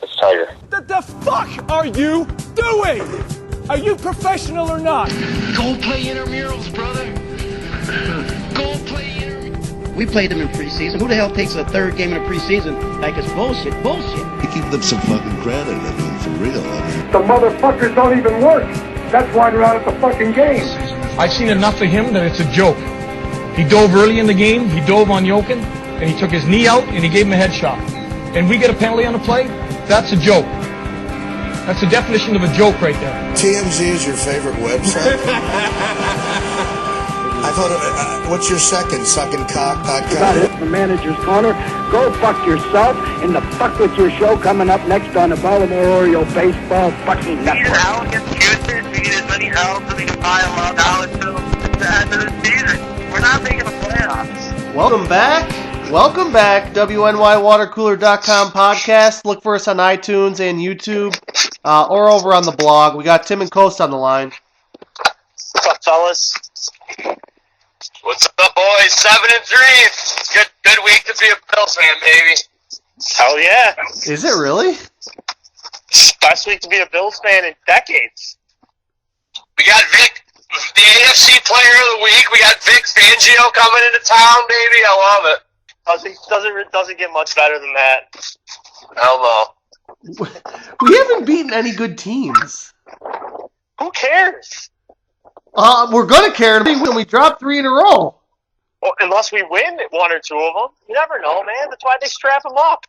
it's Tiger. What the fuck are you doing? Are you professional or not? Go play intramurals, brother. Go play intramurals. We played them in preseason. Who the hell takes a third game in the preseason like it's bullshit? Bullshit. You keep them some fucking credit, I mean, for real. The motherfuckers don't even work. That's why they're out at the fucking game. I've seen enough of him that it's a joke. He dove early in the game, he dove on Jokin, and he took his knee out and he gave him a headshot. And we get a penalty on the play? That's a joke. That's the definition of a joke right there. TMZ is your favorite website? I thought, what's your second? Suckingcock.com? Got it, the manager's corner. Go fuck yourself and the fuck with your show coming up next on the Baltimore Oriole Baseball fucking Network. We need Al against Houston. We need as many L's as we can pile up. Al until the end of the season. We're not making the playoffs. Welcome back. WNYWaterCooler.com podcast. Look for us on iTunes and YouTube or over on the blog. We got Tim and Coast on the line. What's up, fellas? What's up, boys? 7-3. Good week to be a Bills fan, baby. Hell yeah. Is it really? Best week to be a Bills fan in decades. We got Vic, the AFC Player of the Week. We got Vic Fangio coming into town, baby. I love it. Doesn't get much better than that. Hell no. We haven't beaten any good teams. Who cares? We're going to care when we drop 3 in a row. Well, unless we win one or two of them. You never know, man. That's why they strap them up.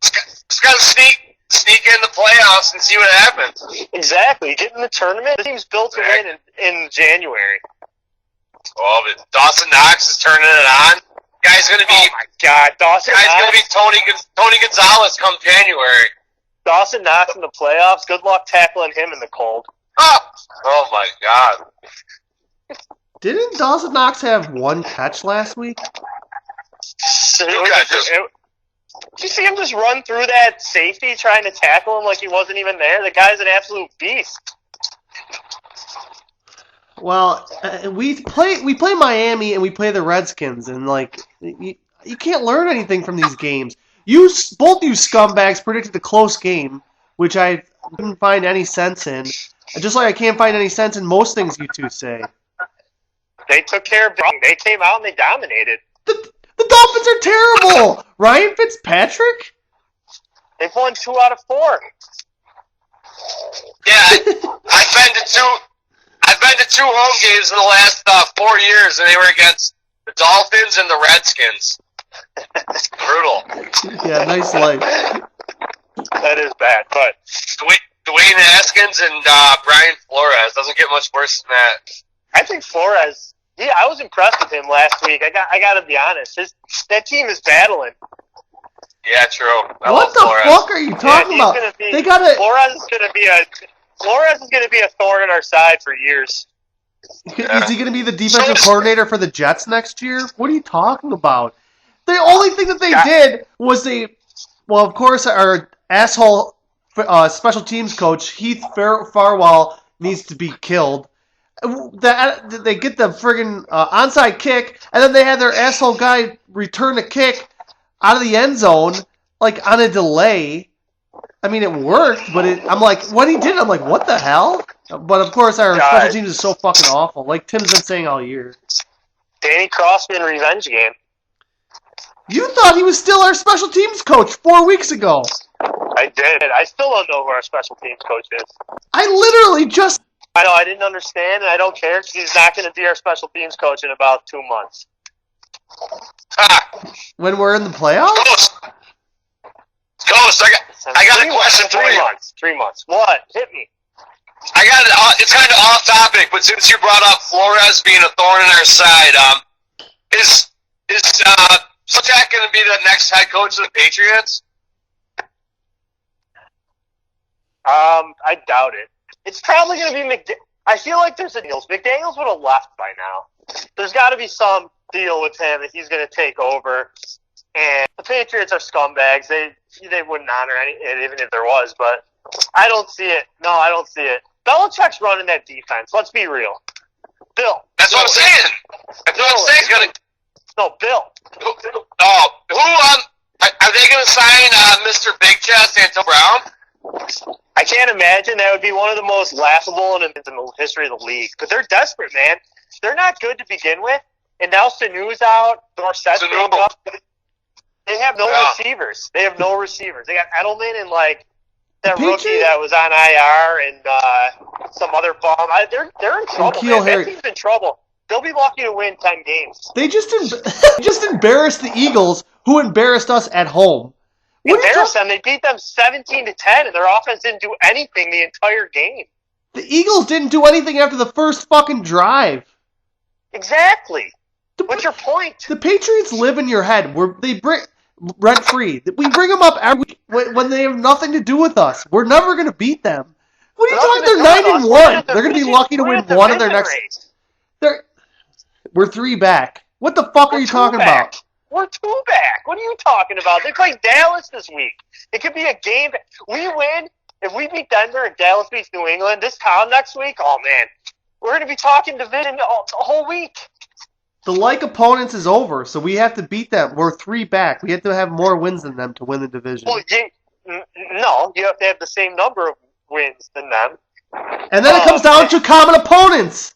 Just got to sneak in the playoffs and see what happens. Exactly. Get in the tournament. The team's built to win in January. Oh, but Dawson Knox is turning it on. Guy's going to be... Oh, my God. Dawson Knox. Guy's going to be Tony Gonzalez come January. Dawson Knox in the playoffs. Good luck tackling him in the cold. Oh my God. Didn't Dawson Knox have one catch last week? Did you see him just run through that safety trying to tackle him like he wasn't even there? The guy's an absolute beast. Well, we play Miami and we play the Redskins, and like you can't learn anything from these games. Both you scumbags predicted a close game, which I couldn't find any sense in. Just like I can't find any sense in most things you two say. They took care of them. They came out and they dominated. The Dolphins are terrible! Ryan Fitzpatrick? They've won 2 out of 4. Yeah, I've been to 2 home games in the last 4 years, and they were against the Dolphins and the Redskins. Brutal. Yeah, nice life. That is bad, but Dwayne Haskins and Brian Flores doesn't get much worse than that. I think Flores. Yeah, I was impressed with him last week. I got to be honest. That team is battling. Yeah, true. What the fuck are you talking about? Flores is going to be a thorn in our side for years. Is he going to be the defensive coordinator for the Jets next year? What are you talking about? The only thing that they did was of course, our asshole special teams coach, Heath Farwell, needs to be killed. They get the friggin' onside kick, and then they had their asshole guy return the kick out of the end zone, like, on a delay. I mean, it worked, but I'm like, when he did it, I'm like, what the hell? But, of course, our special teams is so fucking awful, like Tim's been saying all year. Danny Crossman revenge game. You thought he was still our special teams coach 4 weeks ago. I did. I still don't know who our special teams coach is. I literally just... I know, I didn't understand, and I don't care, because he's not going to be our special teams coach in about 2 months. When we're in the playoffs? Ghost, I got a question for you. 3 months. What? Hit me. I got it. It's kind of off topic, but since you brought up Flores being a thorn in our side, is Jack going to be the next head coach of the Patriots? I doubt it. It's probably going to be McDaniels. I feel like there's a deal. McDaniels would have left by now. There's got to be some deal with him that he's going to take over. And the Patriots are scumbags. They wouldn't honor it even if there was, but I don't see it. No, I don't see it. Belichick's running that defense. Let's be real. Bill. That's what I'm saying. That's what I'm saying. No, Bill. Are they going to sign Mr. Big Chest Antonio Brown? I can't imagine. That would be one of the most laughable in the history of the league. But they're desperate, man. They're not good to begin with. And now Sanu's out. Dorsett's banged up. They have no receivers. They have no receivers. They got Edelman and, like, that rookie that was on IR and some other bum. They're in trouble, man. That team's in trouble. They'll be lucky to win 10 games. They just embarrassed the Eagles, who embarrassed us at home. Embarrassed them. They beat them 17-10, and their offense didn't do anything the entire game. The Eagles didn't do anything after the first fucking drive. Exactly. What's your point? The Patriots live in your head. They bring rent-free. We bring them up every week when they have nothing to do with us. We're never going to beat them. What are you talking? They're 9-1. They're going to be lucky to win one of their next. We're 3 back. What the fuck are you talking about? We're 2 back. What are you talking about? They play Dallas this week. It could be a game. We win. If we beat Denver and Dallas beats New England this time next week, oh, man. We're going to be talking division the whole week. The like opponents is over, so we have to beat them. We're 3 back. We have to have more wins than them to win the division. Well, no, you have to have the same number of wins than them. And then it comes down to common opponents.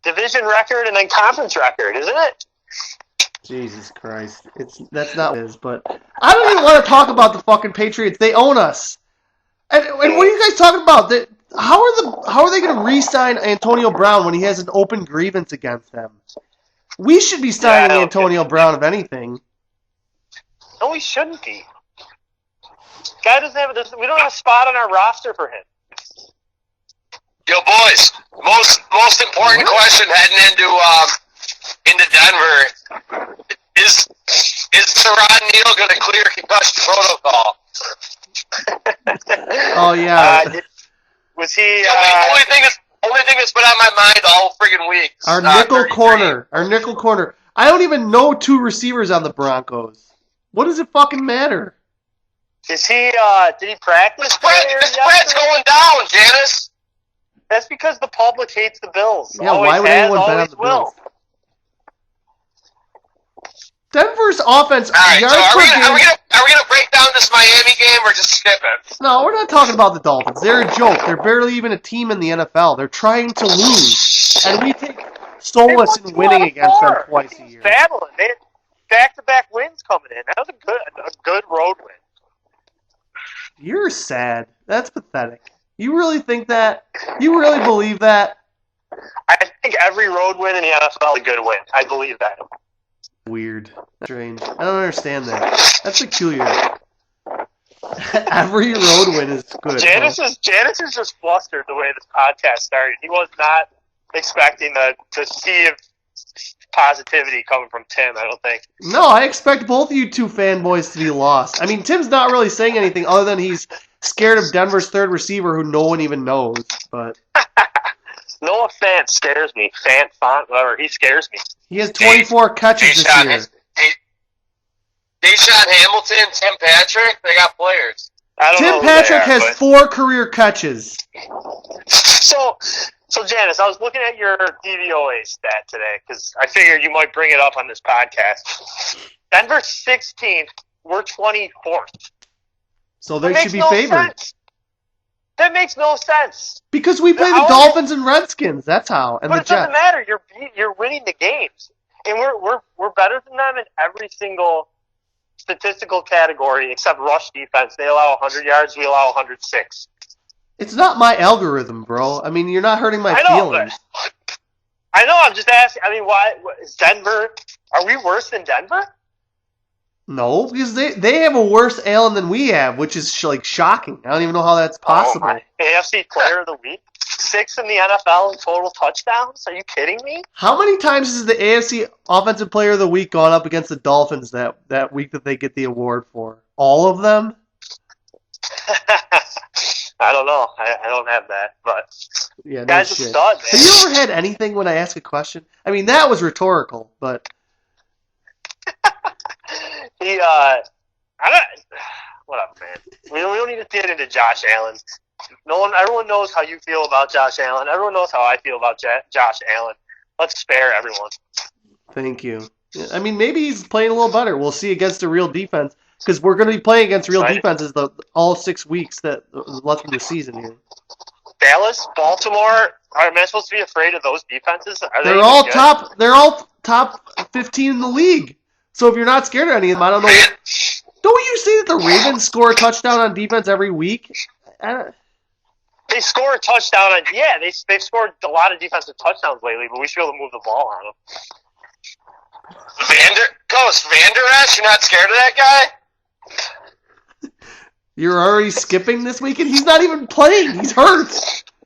Division record and then conference record, isn't it? Jesus Christ. That's not what it is, but I don't even want to talk about the fucking Patriots. They own us. And what are you guys talking about? How are they going to re-sign Antonio Brown when he has an open grievance against them? We should be signing Antonio Brown, if anything. No, we shouldn't be. Guy doesn't have we don't have a spot on our roster for him. Yo, boys, most important question heading into Denver is Teron Neal going to clear concussion protocol? Oh yeah. Was he? Only thing that's been on my mind all friggin' week. Our nickel corner. I don't even know 2 receivers on the Broncos. What does it fucking matter? Is he? Did he practice? The spread's going down, Janice. That's because the public hates the Bills. Yeah, why would anyone bet on the Bills? Denver's offense. All right, are we gonna break down this Miami game or just skip it? No, we're not talking about the Dolphins. They're a joke. They're barely even a team in the NFL. They're trying to lose, and we take solace in winning against them twice a year. Battling. They had back-to-back wins coming in. That was a good road win. You're sad. That's pathetic. You really think that? You really believe that? I think every road win in the NFL is a good win. I believe that. Weird. Strange. I don't understand that. That's peculiar. Every road win is good. Janice is just flustered the way this podcast started. He was not expecting to see positivity coming from Tim, I don't think. No, I expect both of you 2 fanboys to be lost. I mean, Tim's not really saying anything other than he's scared of Denver's third receiver who no one even knows. But Noah Fant scares me. Font, whatever. He scares me. He has 24 catches this year. Deshaun Hamilton, Tim Patrick, they got players. Tim Patrick has 4 career catches. So Janice, I was looking at your DVOA stat today because I figured you might bring it up on this podcast. Denver's 16th. We're 24th. So they should be favored. That makes no sense. Because we play the Dolphins and Redskins. That's how. And but the it doesn't matter. You're winning the games, and we're better than them in every single statistical category except rush defense. They allow 100 yards. We allow 106. It's not my algorithm, bro. I mean, you're not hurting my feelings. I know. I'm just asking. I mean, why is Denver? Are we worse than Denver? No, because they have a worse Allen than we have, which is shocking. I don't even know how that's possible. AFC Player of the Week, 6th in the NFL in total touchdowns. Are you kidding me? How many times has the AFC Offensive Player of the Week gone up against the Dolphins that week that they get the award for? All of them? I don't know. I don't have that, but yeah, guy's a stud, man. Have you ever had anything when I ask a question? I mean, that was rhetorical, but whatever, man. We don't need to get into Josh Allen. Everyone knows how you feel about Josh Allen. Everyone knows how I feel about Josh Allen. Let's spare everyone. Thank you. I mean, maybe he's playing a little better. We'll see against a real defense. Because we're going to be playing against real defenses all 6 weeks that left in the season here. Dallas, Baltimore. Am I supposed to be afraid of those defenses? They're all top. They're all top 15 in the league. So if you're not scared of any of them, I don't know. Don't you see that the Ravens score a touchdown on defense every week? They score a touchdown on. Yeah, they've scored a lot of defensive touchdowns lately, but we should be able to move the ball on them. Vander Esch, you're not scared of that guy? You're already skipping this weekend? He's not even playing. He's hurt.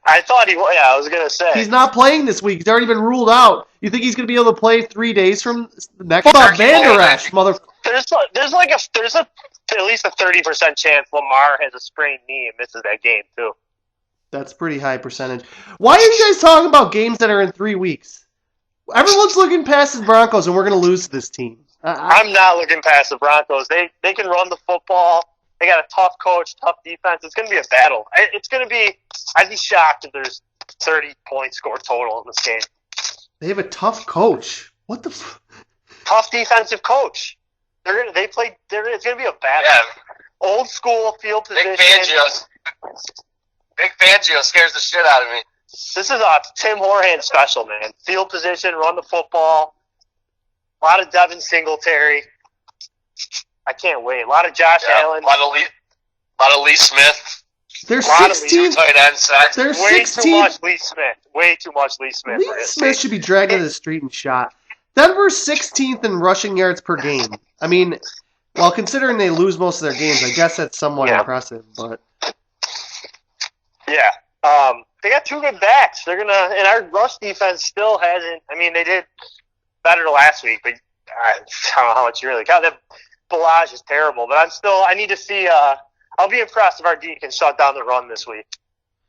I thought he was. Yeah, I was going to say. He's not playing this week. He's already been ruled out. You think he's going to be able to play 3 days from next? What about Vander Esch, mother? There's at least a 30% chance Lamar has a sprained knee and misses that game, too. That's pretty high percentage. Why are you guys talking about games that are in 3 weeks? Everyone's looking past the Broncos, and we're going to lose to this team. I'm not looking past the Broncos. They can run the football. They got a tough coach, tough defense. It's going to be a battle. It's going to be. I'd be shocked if there's 30 points scored total in this game. They have a tough coach. What the? Tough defensive coach. It's going to be a battle. Yeah. Old school field position. Big Fangio scares the shit out of me. This is a Tim Horhan special, man. Field position, run the football. A lot of Devin Singletary. I can't wait. A lot of Josh Allen. A lot of Lee Smith. They're 16. They're way 16. Too much Lee Smith. Way too much Lee Smith. Lee Smith should be dragged into the street and shot. Denver's 16th in rushing yards per game. I mean, well, considering they lose most of their games, I guess that's somewhat impressive. But yeah, they got 2 good backs. They're gonna, and our rush defense still hasn't. I mean, they did better last week, but I don't know how much you really count. That Balaj is terrible, but I need to see. I'll be impressed if our D can shut down the run this week.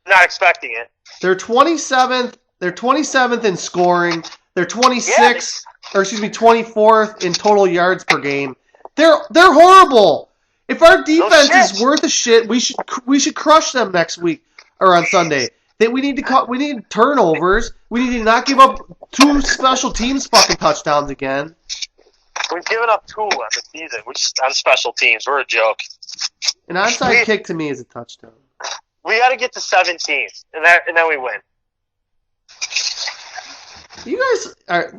Not expecting it. They're 27th. They're 27th in scoring. They're 26th, or excuse me, 24th in total yards per game. They're horrible. If our defense is worth a shit, we should crush them next week or on Sunday. We need turnovers. We need to not give up 2 special teams fucking touchdowns again. We've given up 2 on the season, which on special teams. We're a joke. An onside kick to me is a touchdown. We got to get to 17, and then we win. You guys are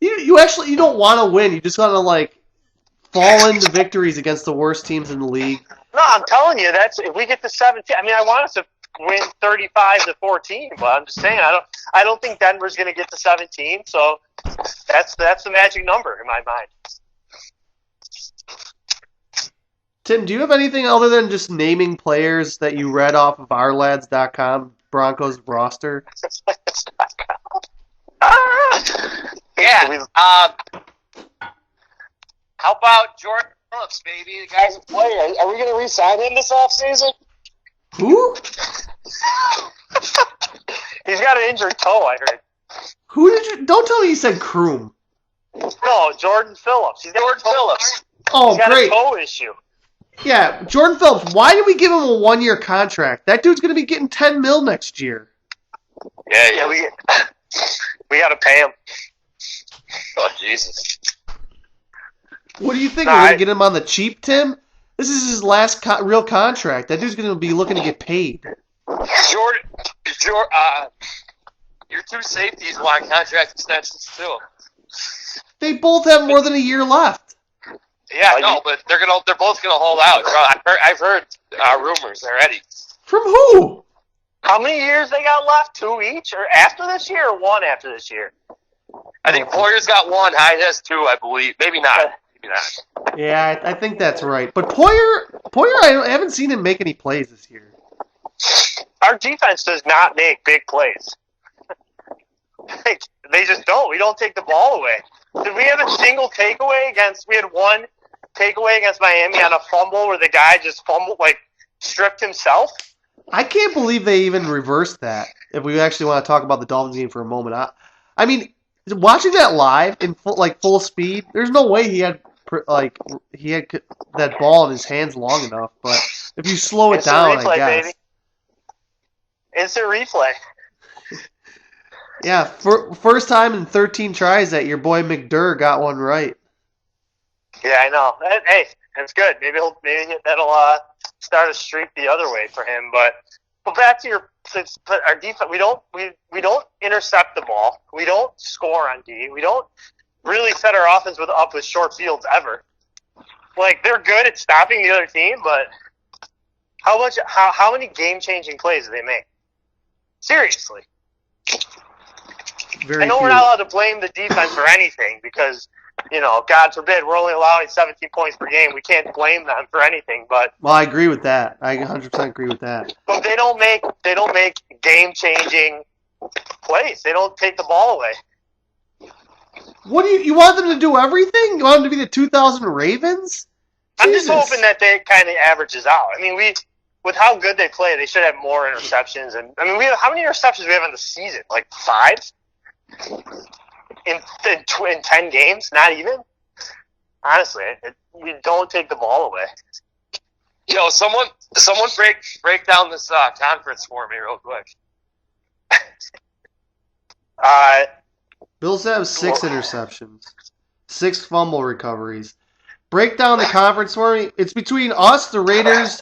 you don't want to win. You just want to fall into victories against the worst teams in the league. No, I'm telling you, if we get to 17. I mean, I want us to win 35-14, but I'm just saying I don't think Denver's going to get to 17. So that's the magic number in my mind. Tim, do you have anything other than just naming players that you read off of ourlads.com Broncos roster? Yeah. How about Jordan Phillips, baby? The guy's a player. Are we going to re-sign him this offseason? Who? He's got an injured toe, I heard. Who did you... Don't tell me you said Kroom. No, Jordan Phillips. He's got Oh, great. A toe issue. Yeah, Jordan Phillips. Why did we give him a 1-year contract? That dude's going to be getting $10 million next year. Yeah, we got to pay him. Oh, Jesus. What do you think? We're going to get him on the cheap, Tim? This is his last real contract. That dude's going to be looking to get paid. Your 2 safeties want contract extensions, too. They both have more than a year left. Yeah, no, but they're both gonna hold out. I've heard rumors already. From who? How many years they got left? 2 each, or after this year, or 1 after this year? I think Poyer's got 1. Hyde has 2, I believe. Maybe not. Yeah, I think that's right. But Poyer, I haven't seen him make any plays this year. Our defense does not make big plays. They just don't. We don't take the ball away. Did we have a single takeaway against? We had 1 takeaway against Miami on a fumble where the guy just stripped himself. I can't believe they even reversed that. If we actually want to talk about the Dolphins game for a moment, I mean, watching that live in full speed, there's no way he had that ball in his hands long enough. But if you slow it down, replay, I guess. Baby. Instant replay. Yeah, first time in 13 tries that your boy McDurr got one right. Yeah, I know. Hey, That's good. Maybe that'll start a streak the other way for him. But back to our defense. We don't intercept the ball. We don't score on D. We don't really set our offense up with short fields ever. Like, they're good at stopping the other team, but how many game-changing plays do they make? Seriously. I know we're not allowed to blame the defense for anything because, God forbid, we're only allowing 17 points per game. We can't blame them for anything. But I agree with that. I 100% agree with that. But they don't make game-changing plays. They don't take the ball away. What do you want them to do everything? You want them to be the 2000 Ravens? I'm just hoping that they kind of averages out. I mean, with how good they play, they should have more interceptions. And I mean, how many interceptions do we have in the season? Like 5 in 10 games? Not even. Honestly, we don't take the ball away. Someone break down this conference for me real quick. Bills have 6 interceptions, 6 fumble recoveries. Break down the conference for me. It's between us, the Raiders,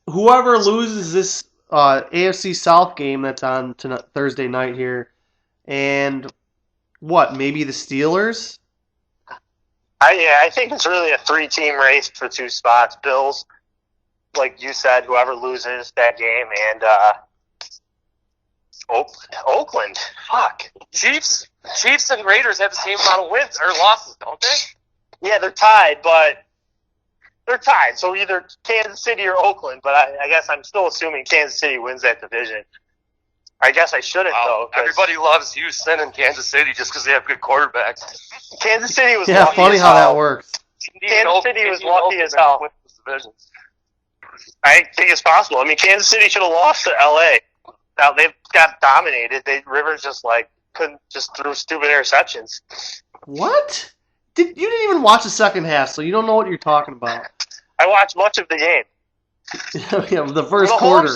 whoever loses this AFC South game that's on Thursday night here, and maybe the Steelers? I think it's really a 3-team race for 2 spots. Bills, like you said, whoever loses that game, and Oakland. Fuck. Chiefs and Raiders have the same amount of wins or losses, don't they? Yeah, they're tied, so either Kansas City or Oakland, but I guess I'm still assuming Kansas City wins that division. I guess I shouldn't, though. Everybody loves Houston and Kansas City just because they have good quarterbacks. Kansas City was lucky funny as how that works. Kansas City was lucky as hell. I think it's possible. I mean, Kansas City should have lost to L.A. Now, they got dominated. Rivers just threw stupid interceptions. What? You didn't even watch the second half, so you don't know what you're talking about. I watched much of the game. Yeah, the first quarter.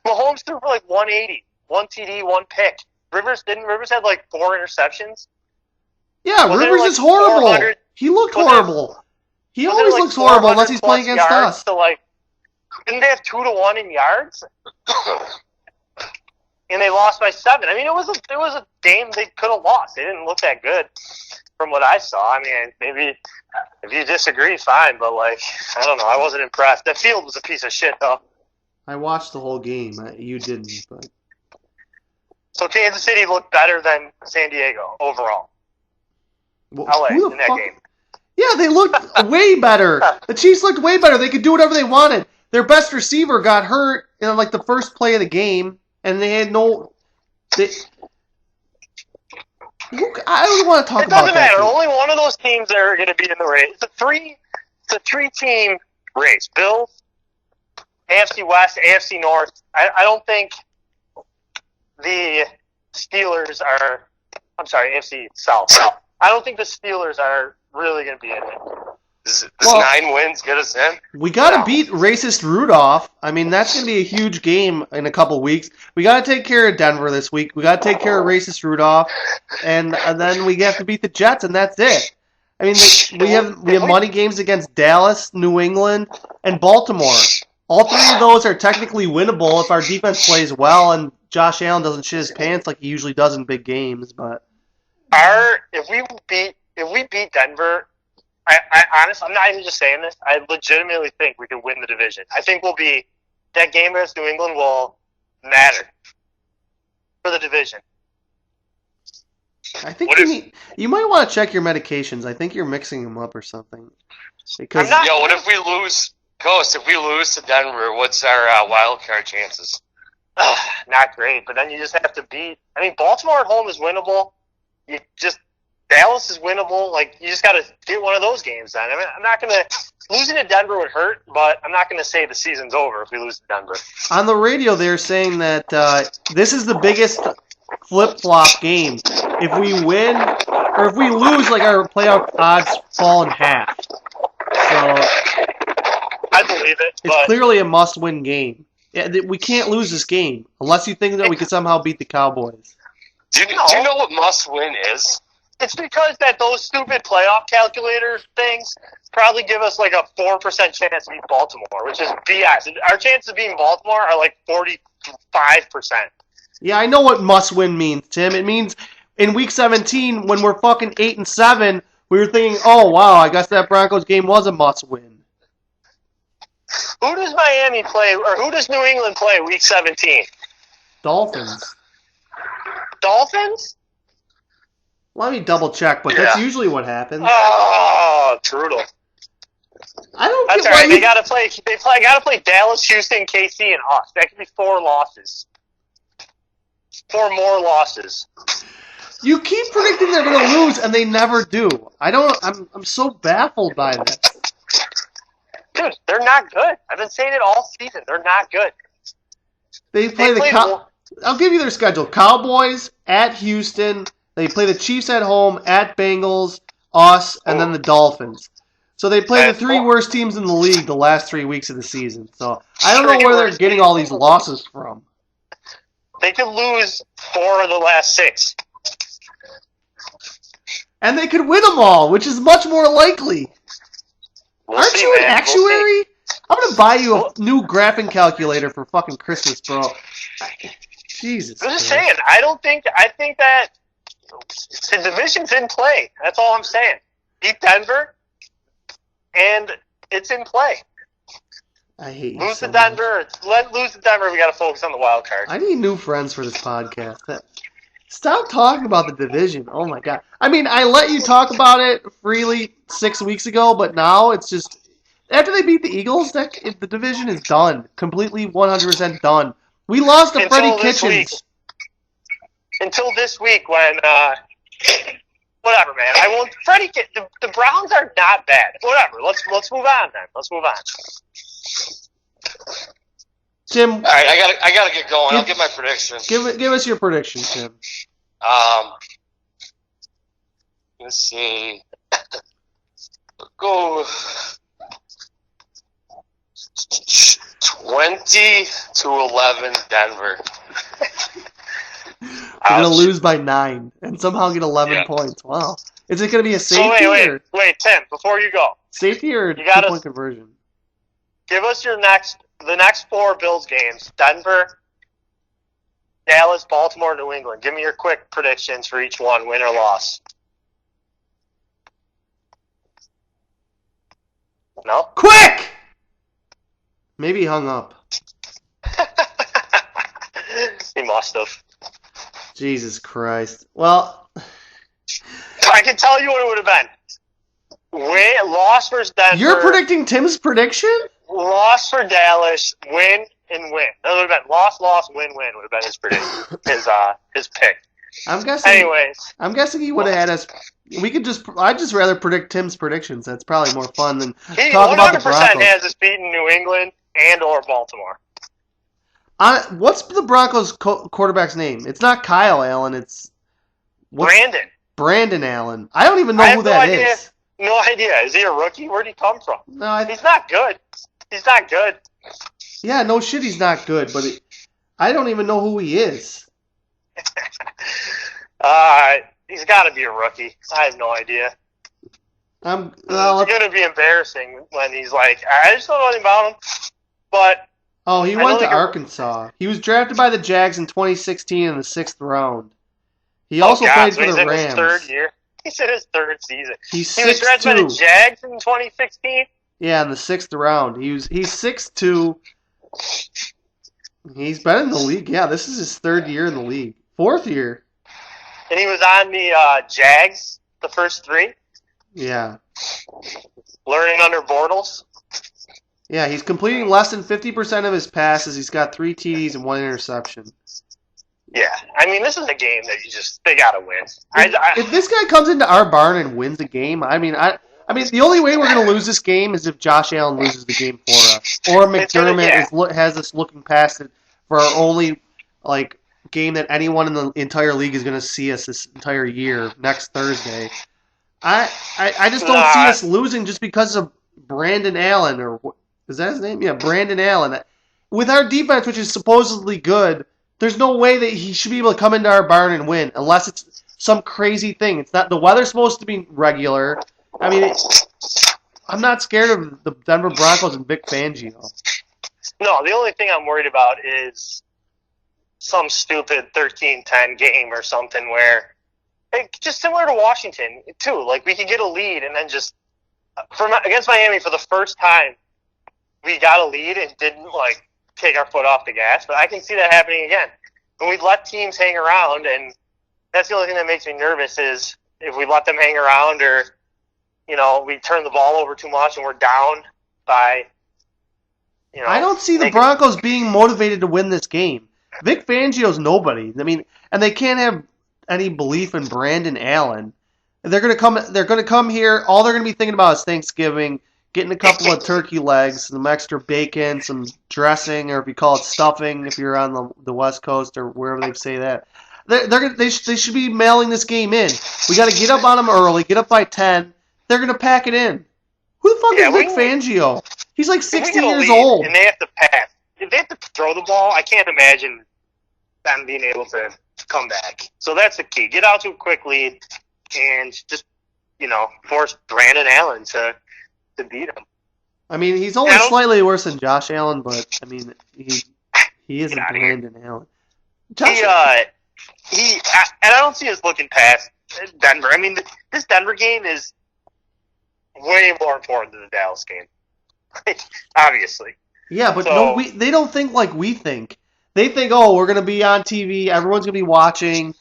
Mahomes threw for like 180, 1 TD, 1 pick. Rivers had like 4 interceptions. Yeah, Rivers is horrible. He looked horrible. He always looks horrible unless he's playing against us. Didn't they have 2-1 in yards? And they lost by 7. I mean, it was a game they could have lost. They didn't look that good from what I saw. I mean, maybe if you disagree, fine. But, I don't know. I wasn't impressed. That field was a piece of shit, though. I watched the whole game. You didn't. But... So Kansas City looked better than San Diego overall. LA in that game. Yeah, they looked way better. The Chiefs looked way better. They could do whatever they wanted. Their best receiver got hurt in, the first play of the game. And they had no... I don't want to talk about that. It doesn't matter. Only one of those teams that are going to be in the race. It's a 3-team race. Bills, AFC West, AFC North. I don't think the Steelers are... I'm sorry, AFC South. I don't think the Steelers are really going to be in it. Does 9 wins get us in? We got to beat racist Rudolph. I mean, that's going to be a huge game in a couple weeks. We got to take care of Denver this week. We got to take care of racist Rudolph, and then we have to beat the Jets, and that's it. I mean, we have money games against Dallas, New England, and Baltimore. All 3 of those are technically winnable if our defense plays well and Josh Allen doesn't shit his pants like he usually does in big games. But if we beat Denver. I honestly, I'm not even just saying this. I legitimately think we can win the division. I think that game against New England will matter for the division. I think you might want to check your medications. I think you're mixing them up or something. Because what if we lose, Ghost? If we lose to Denver, what's our wild card chances? Not great, but then you just have to beat. I mean, Baltimore at home is winnable. Dallas is winnable. You just got to get one of those games then. I mean, I'm not going to – losing to Denver would hurt, but I'm not going to say the season's over if we lose to Denver. On the radio, they're saying that this is the biggest flip-flop game. If we win – or if we lose, our playoff odds fall in half. So I believe it. It's clearly a must-win game. Yeah, we can't lose this game unless you think that we can somehow beat the Cowboys. Do you know what must-win is? It's because that those stupid playoff calculator things probably give us like a 4% chance to beat Baltimore, which is BS. Our chances of beating Baltimore are like 45%. Yeah, I know what must-win means, Tim. It means in Week 17, when we're fucking 8-7, we were thinking, oh, wow, I guess that Broncos game was a must-win. Who does Miami play, or who does New England play Week 17? Dolphins. Dolphins? Let me double-check, but that's usually what happens. Oh, brutal. I don't That's get all why right. you... They gotta play Dallas, Houston, KC, and us. That could be 4 losses. 4 more losses. You keep predicting they're going to lose, and they never do. I'm so baffled by that. Dude, they're not good. I've been saying it all season. They're not good. They play I'll give you their schedule. Cowboys at Houston. They play the Chiefs at home, at Bengals, us, and then the Dolphins. So they play the 3 worst teams in the league the last 3 weeks of the season. So I don't know where they're getting all these losses from. They could lose 4 of the last 6. And they could win them all, which is much more likely. Aren't you an actuary? I'm going to buy you a new graphing calculator for fucking Christmas, bro. Jesus. I'm just saying, I think that the division's in play. That's all I'm saying. Beat Denver, and it's in play. I hate you. Lose to Denver. Lose to Denver. We got to focus on the wild card. I need new friends for this podcast. Stop talking about the division. Oh my god. I mean, I let you talk about it freely 6 weeks ago, but now it's just after they beat the Eagles, the division is done, completely 100% done. We lost to Freddie Kitchens. Until this week, when whatever, man. The Browns are not bad. Whatever. Let's move on then. Let's move on. Tim, all right, I gotta get going. I'll give my prediction. Give us your prediction, Tim. Let's see. Go 20-11 Denver. We're gonna lose by 9 and somehow get 11 points. Wow. Is it gonna be a safety? So wait, Tim. Before you go, safety or 2-point conversion? Give us the next 4 Bills games: Denver, Dallas, Baltimore, New England. Give me your quick predictions for each one, win or loss. No? Quick! Maybe he hung up. He must have. Jesus Christ. Well, I can tell you what it would have been. Loss versus Denver. You're predicting Tim's prediction? Loss for Dallas, win and win. That would have been loss, win, would have been his prediction. his pick. I'm guessing he would have had us. I'd just rather predict Tim's predictions. That's probably more fun than talk about the Broncos. He 100% has us beating New England and or Baltimore. What's the Broncos quarterback's name? It's not Kyle Allen. It's Brandon. Brandon Allen. I don't even know who that is. No idea. Is he a rookie? Where'd he come from? No, he's not good. He's not good. Yeah, no shit, he's not good. But I don't even know who he is. He's got to be a rookie. I have no idea. It's going to be embarrassing when he's like, I just don't know anything about him. But he went to Arkansas. He was drafted by the Jags in 2016 in the 6th round. He also played for the Rams. His 3rd year. He's in his 3rd season. He was drafted by the Jags in 2016? Yeah, in the 6th round. He's 6'2". He's been in the league. Yeah, this is his 3rd year in the league. 4th year. And he was on the Jags the first 3? Yeah. Learning under Bortles? Yeah, he's completing less than 50% of his passes. He's got 3 TDs and 1 interception. Yeah, I mean, this is a game that they got to win. If this guy comes into our barn and wins the game, I mean, the only way we're going to lose this game is if Josh Allen loses the game for us, or McDermott has us looking past it for our only game that anyone in the entire league is going to see us this entire year next Thursday. I just don't see us losing just because of Brandon Allen, or is that his name? Yeah, Brandon Allen. With our defense, which is supposedly good, there's no way that he should be able to come into our barn and win unless it's some crazy thing. It's not. The weather's supposed to be regular. I mean, I'm not scared of the Denver Broncos and Vic Fangio. No, the only thing I'm worried about is some stupid 13-10 game or something where, just similar to Washington, too, like we could get a lead and then just, against Miami for the first time, we got a lead and didn't, like, take our foot off the gas. But I can see that happening again. When we let teams hang around, and that's the only thing that makes me nervous is if we let them hang around or, we turn the ball over too much and we're down by, I don't see the Broncos being motivated to win this game. Vic Fangio's nobody. I mean, and they can't have any belief in Brandon Allen. They're gonna come here. All they're gonna be thinking about is Thanksgiving, getting a couple of turkey legs, some extra bacon, some dressing, or if you call it stuffing, if you're on the West Coast or wherever they say that. They should be mailing this game in. We got to get up on them early, get up by 10. They're gonna pack it in. Who the fuck is Vic Fangio? He's like 60 years old. And they have to pass. If they have to throw the ball, I can't imagine them being able to come back. So that's the key. Get out to a quick lead and just, force Brandon Allen to beat him. I mean, he's only slightly worse than Josh Allen, but, I mean, he isn't Brandon Allen. And I don't see us looking past Denver. I mean, this Denver game is way more important than the Dallas game. Obviously. Yeah, but they don't think like we think. They think, we're going to be on TV, everyone's going to be watching.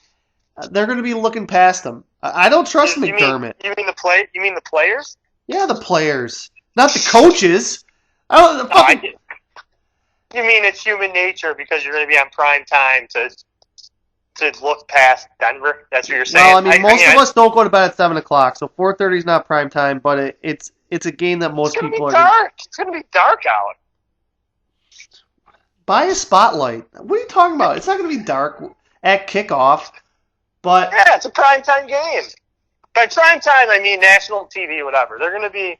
They're going to be looking past them. I don't trust McDermott. You mean the players? Yeah, the players, not the coaches. You mean it's human nature because you're going to be on prime time to look past Denver? That's what you're saying? Well, I mean, most of us don't go to bed at 7 o'clock, so 4:30 is not prime time, but it's a game that most people are. Dark. It's going to be dark out. Buy a spotlight. What are you talking about? It's not going to be dark at kickoff, but yeah, it's a primetime game. By primetime, I mean national TV, whatever. They're going to be.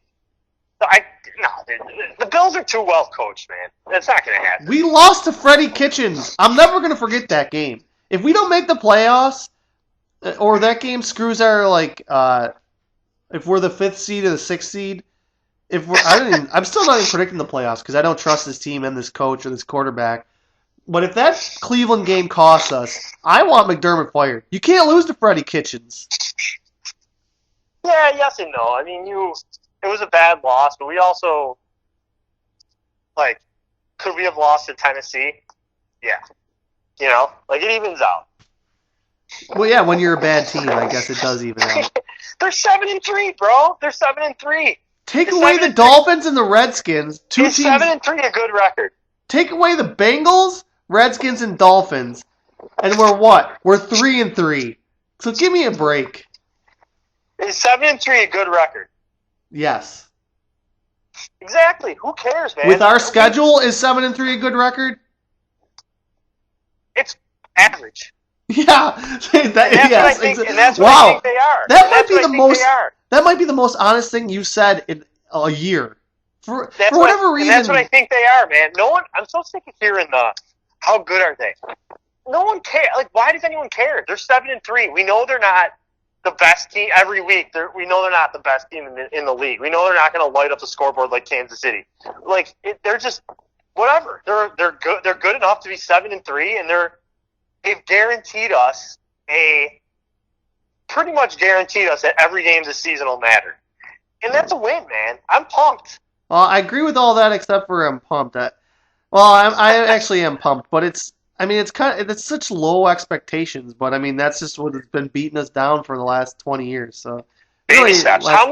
The Bills are too well coached, man. That's not going to happen. We lost to Freddie Kitchens. I'm never going to forget that game. If we don't make the playoffs, or that game screws our if we're the 5th seed or the 6th seed. I'm still not even predicting the playoffs because I don't trust this team and this coach or this quarterback. But if that Cleveland game costs us, I want McDermott fired. You can't lose to Freddie Kitchens. Yeah, yes and no. I mean, it was a bad loss, but we also, could we have lost to Tennessee? Yeah. It evens out. Well, yeah, when you're a bad team, I guess it does even out. They're 7-3, bro. They're 7-3. Take away the Dolphins and the Redskins. Is 7-3 a good record? Take away the Bengals, Redskins, and Dolphins, and we're what? We're 3-3. So give me a break. Is 7-3 a good record? Yes. Exactly. Who cares, man? With our schedule, is 7-3 a good record? It's average. Yeah. That's what I think they are. That might be the most honest thing you've said in a year. For whatever reason. That's what I think they are, man. I'm so sick of hearing how good are they? No one cares. Why does anyone care? They're 7-3. We know they're not the best team every week. We know they're not the best team in the league. We know they're not going to light up the scoreboard like Kansas City. They're just whatever. They're good. They're good enough to be 7-3, and they've guaranteed us pretty much guaranteed us that every game this season will matter. And that's a win, man. I'm pumped. Well, I agree with all that except for I'm pumped. I actually am pumped, but it's such low expectations, but I mean, that's just what has been beating us down for the last 20 years. So, baby steps. When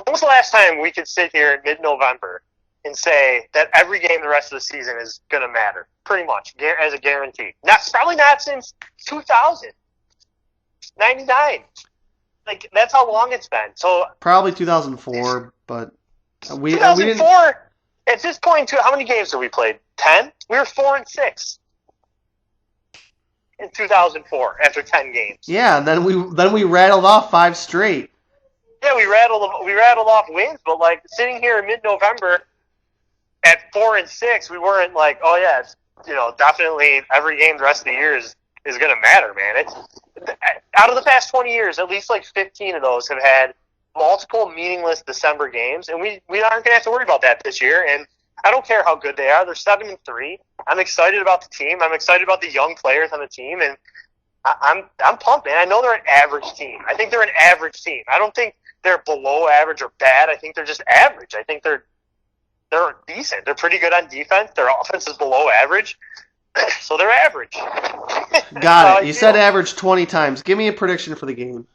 was the last time we could sit here in mid-November and say that every game the rest of the season is going to matter? Pretty much, as a guarantee. Probably not since 2000. 99. That's how long it's been. So probably 2004, but we 2004. At this point, how many games have we played? 10. We were 4-6 in 2004 after 10 games. Yeah, and then we rattled off 5 straight. Yeah, we rattled off wins, but sitting here in mid-November at 4-6, we weren't definitely every game the rest of the year is going to matter, man. Out of the past 20 years, at least 15 of those have had multiple meaningless December games, and we aren't going to have to worry about that this year. And I don't care how good they are. They're 7-3. I'm excited about the team. I'm excited about the young players on the team, and I'm pumped, man. I know they're an average team. I think they're an average team. I don't think they're below average or bad. I think they're just average. I think they're decent. They're pretty good on defense. Their offense is below average, so they're average. Got it. You said average 20 times. Give me a prediction for the game.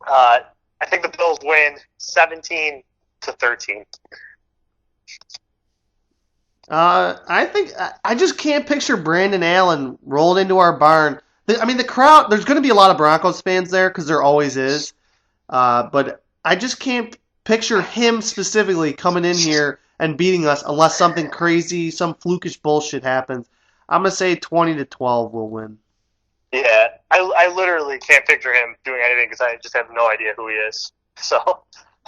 I think the Bills win 17-13. I just can't picture Brandon Allen rolling into our barn. The crowd, there's going to be a lot of Broncos fans there because there always is. But I just can't picture him specifically coming in here and beating us unless something crazy, some flukish bullshit happens. I'm going to say 20-12 will win. Yeah, I literally can't picture him doing anything because I just have no idea who he is. So,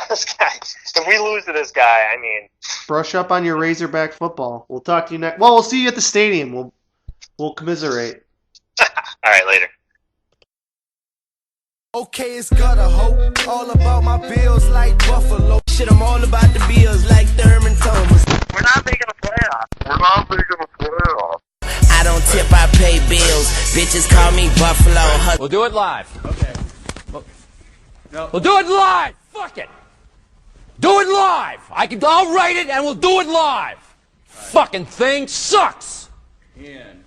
this guy, if we lose to this guy, I mean... Brush up on your Razorback football. We'll talk to you next... Well, we'll see you at the stadium. We'll commiserate. All right, later. Okay, it's gutter hope. All about my bills like Buffalo. Shit, I'm all about the bills like Thurman Thomas. We're not making a playoff. I don't tip, I pay bills. Bitches call me Buffalo. We'll do it live. Okay. We'll do it live. Fuck it. Do it live. I'll write it and we'll do it live. Fucking thing sucks. In